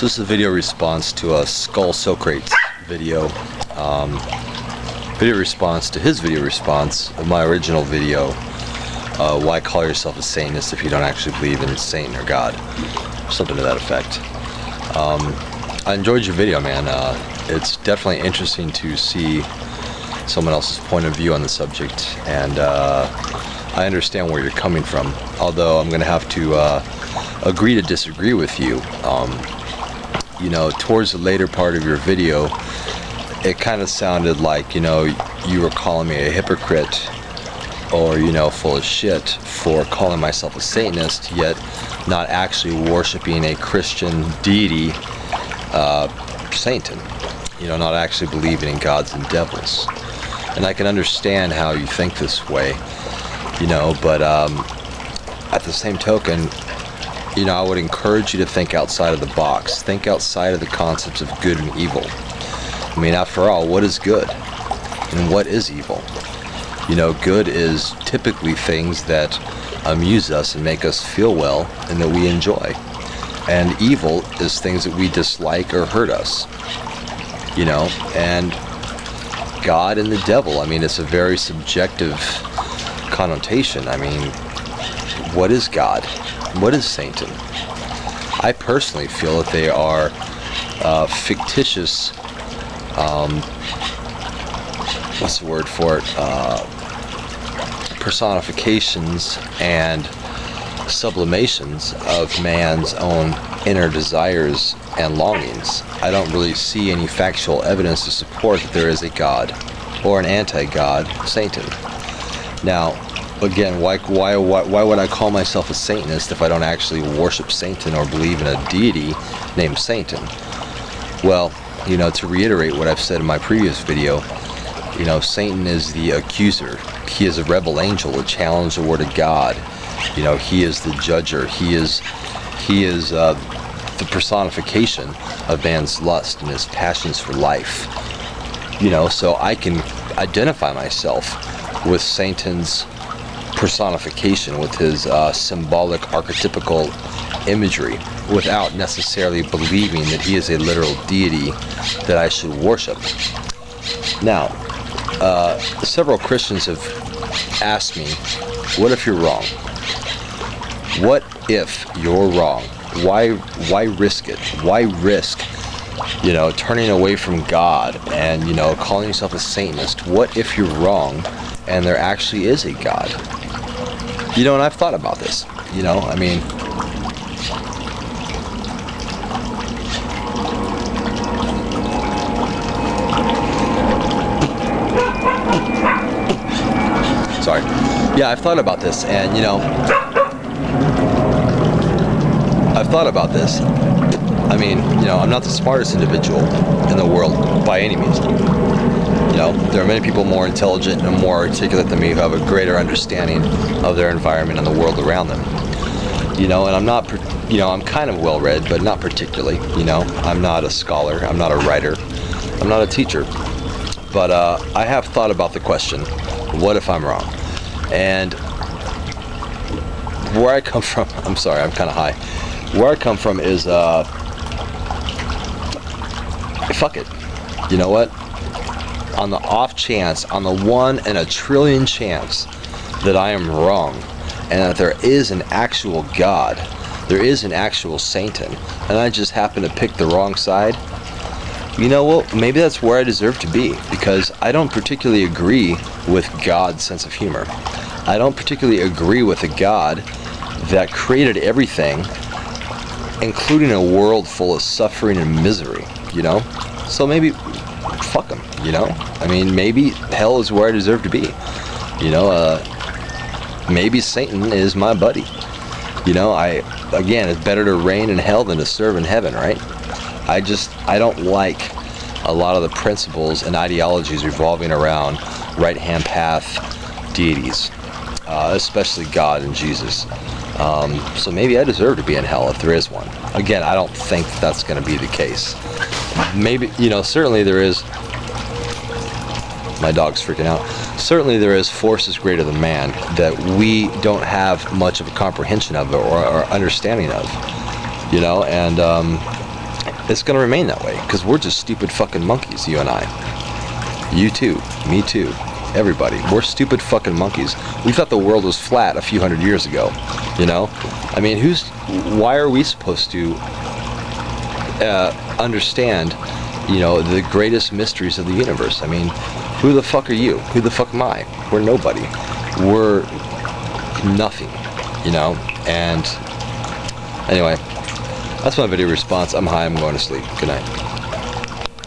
So this is a video response to a Skull Socrates video. Video response to his video response of my original video. Why call yourself a Satanist if you don't actually believe in Satan or God? Something to that effect. I enjoyed your video, man. It's definitely interesting to see someone else's point of view on the subject, and I understand where you're coming from, although I'm going to have to agree to disagree with you. You know, towards the later part of your video, it kind of sounded like, you know, you were calling me a hypocrite or, you know, full of shit for calling myself a Satanist, yet not actually worshiping a Christian deity, Satan. You know, not actually believing in gods and devils. And I can understand how you think this way, you know, but at the same token, you know, I would encourage you to think outside of the box. Think outside of the concepts of good and evil. I mean, after all, what is good? And what is evil? You know, good is typically things that amuse us and make us feel well and that we enjoy. And evil is things that we dislike or hurt us. You know, and God and the devil, I mean, it's a very subjective connotation. I mean, what is God? What is Satan? I personally feel that they are fictitious, what's the word for it, personifications and sublimations of man's own inner desires and longings. I don't really see any factual evidence to support that there is a God or an anti-God, Satan. Now, again, why would I call myself a Satanist if I don't actually worship Satan or believe in a deity named Satan? Well, you know, to reiterate what I've said in my previous video, you know, Satan is the accuser. He is a rebel angel to challenge the word of God. You know, he is the judger. He is the personification of man's lust and his passions for life. You know, so I can identify myself with Satan's personification, with his symbolic, archetypical imagery, without necessarily believing that he is a literal deity that I should worship. Now, several Christians have asked me, what if you're wrong? What if you're wrong? Why risk it? Why risk, you know, turning away from God and, you know, calling yourself a Satanist? What if you're wrong and there actually is a God? You know, and I've thought about this. You know, I mean, sorry. Yeah, I've thought about this, and, you know, I've thought about this. I mean, you know, I'm not the smartest individual in the world by any means. You know, there are many people more intelligent and more articulate than me who have a greater understanding of their environment and the world around them. You know, and I'm not, you know, I'm kind of well-read, but not particularly. You know, I'm not a scholar, I'm not a writer, I'm not a teacher. But I have thought about the question, what if I'm wrong? And where I come from, I'm sorry, I'm kind of high. Where I come from is, fuck it. You know what? On the off chance, on the 1 in a trillion chance that I am wrong, and that there is an actual God, there is an actual Satan, and I just happen to pick the wrong side, you know, well, maybe that's where I deserve to be, because I don't particularly agree with God's sense of humor. I don't particularly agree with a God that created everything, including a world full of suffering and misery, you know? So maybe, fuck him, you know? I mean, maybe hell is where I deserve to be. You know, maybe Satan is my buddy. You know, again, it's better to reign in hell than to serve in heaven, right? I don't like a lot of the principles and ideologies revolving around right-hand path deities, especially God and Jesus. So maybe I deserve to be in hell if there is one. Again, I don't think that's going to be the case. Maybe, you know, certainly there is, my dog's freaking out, certainly there is forces greater than man that we don't have much of a comprehension of or understanding of, you know, and it's going to remain that way, because we're just stupid fucking monkeys, you and I. You too, me too, everybody. We're stupid fucking monkeys. We thought the world was flat a few hundred years ago, you know? I mean, why are we supposed to understand, you know, the greatest mysteries of the universe? I mean, who the fuck are you? Who the fuck am I? We're nobody. We're nothing, you know? And anyway, that's my video response. I'm high, I'm going to sleep. Good night.